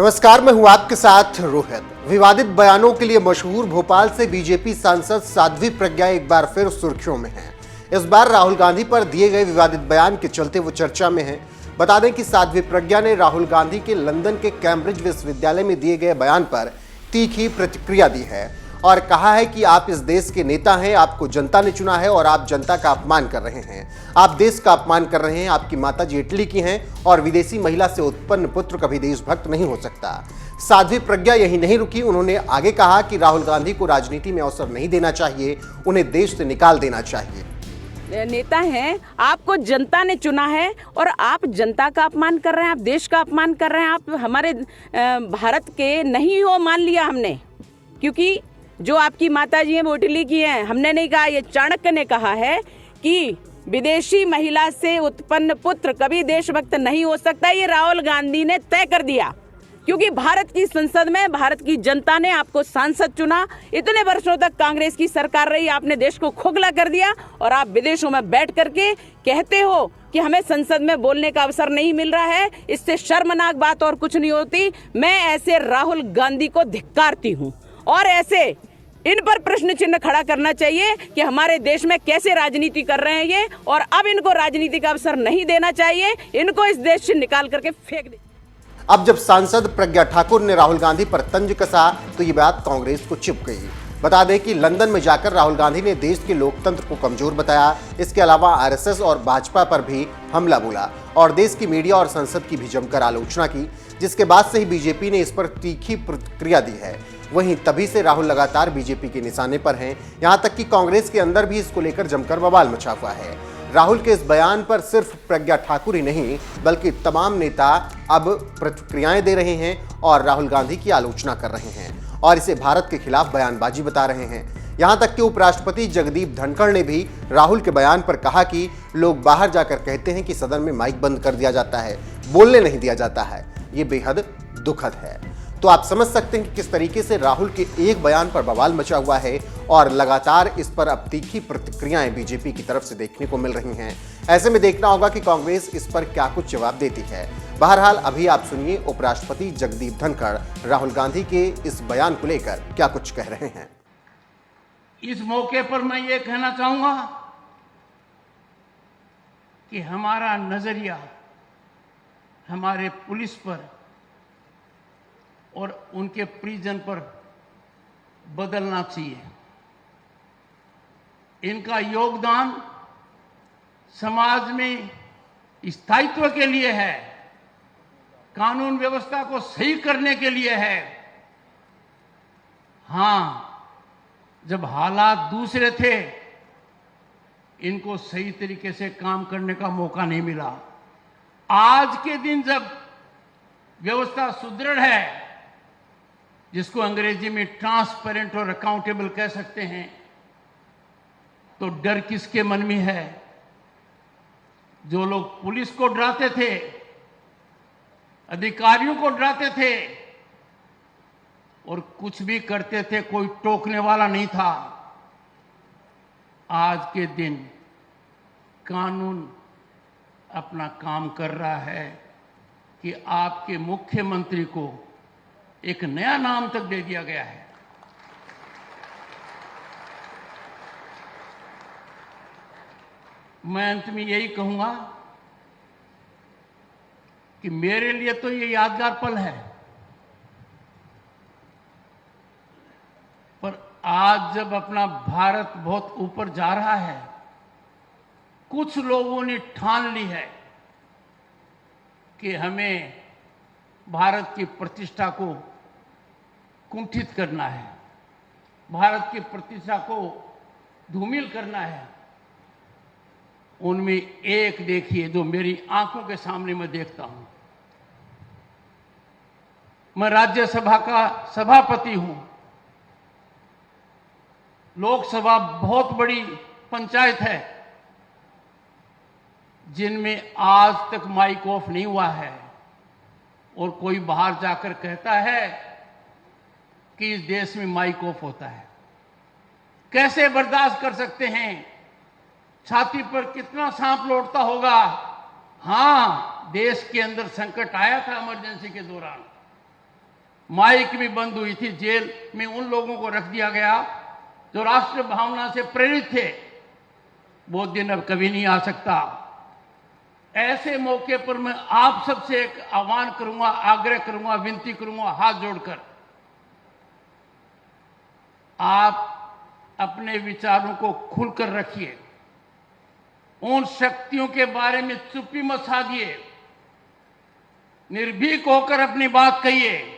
नमस्कार, मैं हूं आपके साथ रोहित। विवादित बयानों के लिए मशहूर भोपाल से बीजेपी सांसद साध्वी प्रज्ञा एक बार फिर सुर्खियों में हैं। इस बार राहुल गांधी पर दिए गए विवादित बयान के चलते वो चर्चा में हैं। बता दें कि साध्वी प्रज्ञा ने राहुल गांधी के लंदन के कैम्ब्रिज विश्वविद्यालय में दिए गए बयान पर तीखी प्रतिक्रिया दी है और कहा है कि आप इस देश के नेता हैं, आपको जनता ने चुना है और आप जनता का अपमान कर रहे हैं। आप देश का अपमान कर रहे हैं। आपकी माताजी इटली की हैं और विदेशी महिला से उत्पन्न पुत्र कभी देशभक्त नहीं हो सकता। साध्वी प्रज्ञा यही नहीं रुकी, उन्होंने आगे कहा कि राहुल गांधी को राजनीति में अवसर नहीं देना चाहिए, उन्हें देश से निकाल देना चाहिए। नेता हैं, आपको जनता ने चुना है और आप जनता का अपमान कर रहे हैं, आप देश का अपमान कर रहे हैं। आप हमारे भारत के नहीं हो, मान लिया हमने, क्योंकि जो आपकी माताजी हैं वो इटली की हैं। हमने नहीं कहा, ये चाणक्य ने कहा है कि विदेशी महिला से उत्पन्न पुत्र कभी देशभक्त नहीं हो सकता। ये राहुल गांधी ने तय कर दिया, क्योंकि भारत की संसद में भारत की जनता ने आपको सांसद चुना। इतने वर्षों तक कांग्रेस की सरकार रही, आपने देश को खोखला कर दिया और आप विदेशों में बैठ करके कहते हो कि हमें संसद में बोलने का अवसर नहीं मिल रहा है। इससे शर्मनाक बात और कुछ नहीं होती। मैं ऐसे राहुल गांधी को धिक्कारती हूँ और ऐसे इन पर प्रश्न चिन्ह खड़ा करना चाहिए कि हमारे देश में कैसे राजनीति कर रहे हैं ये, और अब इनको राजनीति का अवसर नहीं देना चाहिए। इनको इस देश से निकाल करके फेंक दे। अब जब सांसद प्रज्ञा ठाकुर ने राहुल गांधी पर तंज कसा तो ये बात कांग्रेस को चिप गई। बता दें कि लंदन में जाकर राहुल गांधी ने देश के लोकतंत्र को कमजोर बताया। इसके अलावा आरएसएस और भाजपा पर भी हमला बोला और देश की मीडिया और संसद की भी जमकर आलोचना की, जिसके बाद से ही बीजेपी ने इस पर तीखी प्रतिक्रिया दी है। वहीं तभी से राहुल लगातार बीजेपी के निशाने पर हैं। यहां तक कि कांग्रेस के अंदर भी इसको लेकर जमकर बवाल मचा हुआ है। राहुल के इस बयान पर सिर्फ प्रज्ञा ठाकुर ही नहीं बल्कि तमाम नेता अब प्रतिक्रियाएं दे रहे हैं और राहुल गांधी की आलोचना कर रहे हैं और इसे भारत के खिलाफ बयानबाजी बता रहे हैं। यहां तक कि उपराष्ट्रपति जगदीप धनखड़ ने भी राहुल के बयान पर कहा कि लोग बाहर जाकर कहते हैं कि सदन में माइक बंद कर दिया जाता है, बोलने नहीं दिया जाता है। ये बेहद दुखद है। तो आप समझ सकते हैं कि किस तरीके से राहुल के एक बयान पर बवाल मचा हुआ है और लगातार इस पर अब तीखी प्रतिक्रियाएं बीजेपी की तरफ से देखने को मिल रही हैं। ऐसे में देखना होगा कि कांग्रेस इस पर क्या कुछ जवाब देती है। बहरहाल अभी आप सुनिए उपराष्ट्रपति जगदीप धनखड़ राहुल गांधी के इस बयान को लेकर क्या कुछ कह रहे हैं। इस मौके पर मैं ये कहना चाहूंगा कि हमारा नजरिया हमारे पुलिस पर और उनके परिजन पर बदलना चाहिए। इनका योगदान समाज में स्थायित्व के लिए है, कानून व्यवस्था को सही करने के लिए है। हां, जब हालात दूसरे थे इनको सही तरीके से काम करने का मौका नहीं मिला। आज के दिन जब व्यवस्था सुदृढ़ है, जिसको अंग्रेजी में ट्रांसपेरेंट और अकाउंटेबल कह सकते हैं, तो डर किसके मन में है? जो लोग पुलिस को डराते थे, अधिकारियों को डराते थे और कुछ भी करते थे, कोई टोकने वाला नहीं था। आज के दिन कानून अपना काम कर रहा है कि आपके मुख्यमंत्री को एक नया नाम तक दे दिया गया है। मैं अंत में यही कहूंगा कि मेरे लिए तो ये यादगार पल है, पर आज जब अपना भारत बहुत ऊपर जा रहा है, कुछ लोगों ने ठान ली है कि हमें भारत की प्रतिष्ठा को कुंठित करना है, भारत की प्रतिष्ठा को धूमिल करना है। उनमें एक देखिए जो मेरी आंखों के सामने मैं देखता हूं। मैं राज्यसभा का सभापति हूं। लोकसभा बहुत बड़ी पंचायत है जिनमें आज तक माइक ऑफ नहीं हुआ है और कोई बाहर जाकर कहता है कि इस देश में माइक ऑफ होता है। कैसे बर्दाश्त कर सकते हैं? छाती पर कितना सांप लौटता होगा। हां, देश के अंदर संकट आया था इमरजेंसी के दौरान, माइक भी बंद हुई थी, जेल में उन लोगों को रख दिया गया जो राष्ट्र भावना से प्रेरित थे। वो दिन अब कभी नहीं आ सकता। ऐसे मौके पर मैं आप सबसे एक आह्वान करूंगा, आग्रह करूंगा, विनती करूंगा हाथ जोड़कर, आप अपने विचारों को खुलकर रखिए। उन शक्तियों के बारे में चुप्पी मत साधिए, निर्भीक होकर अपनी बात कहिए।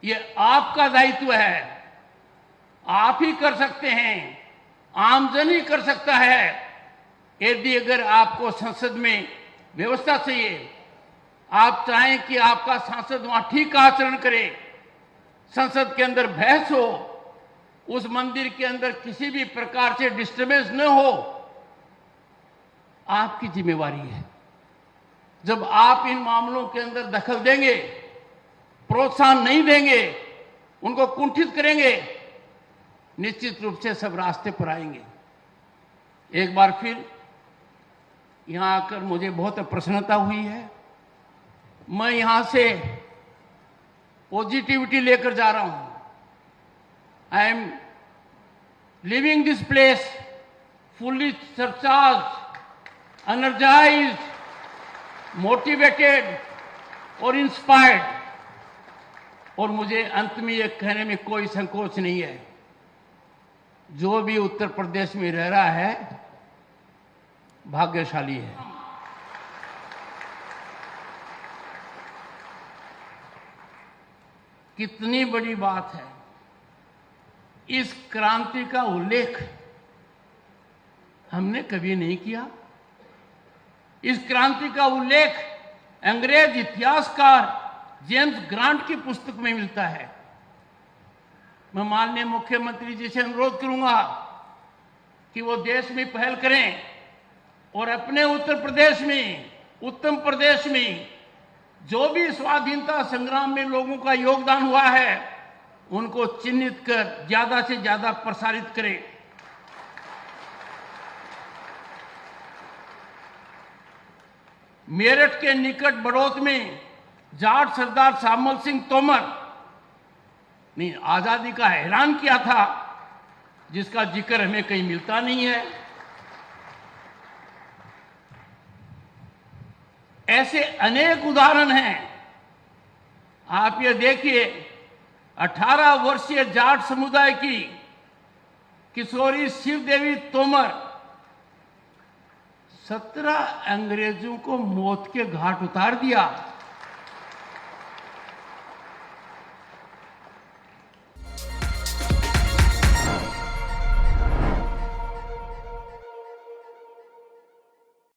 ये आपका दायित्व है, आप ही कर सकते हैं, आमजन ही कर सकता है। यदि अगर आपको संसद में व्यवस्था चाहिए, आप चाहें कि आपका सांसद वहां ठीक आचरण करे, संसद के अंदर बहस हो, उस मंदिर के अंदर किसी भी प्रकार से डिस्टर्बेंस न हो, आपकी जिम्मेवारी है। जब आप इन मामलों के अंदर दखल देंगे, प्रोत्साहन नहीं देंगे, उनको कुंठित करेंगे, निश्चित रूप से सब रास्ते पर आएंगे। एक बार फिर यहां आकर मुझे बहुत प्रसन्नता हुई है। मैं यहां से पॉजिटिविटी लेकर जा रहा हूं। I am living this place fully surcharge, energised, motivated और इंस्पायर्ड। और मुझे अंत में यह कहने में कोई संकोच नहीं है, जो भी उत्तर प्रदेश में रह रहा है भाग्यशाली है। कितनी बड़ी बात है, इस क्रांति का उल्लेख हमने कभी नहीं किया। इस क्रांति का उल्लेख अंग्रेज इतिहासकार जेम्स ग्रांट की पुस्तक में मिलता है। मैं माननीय मुख्यमंत्री जी से अनुरोध करूंगा कि वो देश में पहल करें और अपने उत्तर प्रदेश में, उत्तम प्रदेश में जो भी स्वाधीनता संग्राम में लोगों का योगदान हुआ है, उनको चिन्हित कर ज्यादा से ज्यादा प्रसारित करें। मेरठ के निकट बड़ौत में जाट सरदार शामल सिंह तोमर ने आजादी का ऐलान किया था, जिसका जिक्र हमें कहीं मिलता नहीं है। ऐसे अनेक उदाहरण हैं। आप ये देखिए, 18 वर्षीय जाट समुदाय की किशोरी शिवदेवी तोमर 17 अंग्रेजों को मौत के घाट उतार दिया।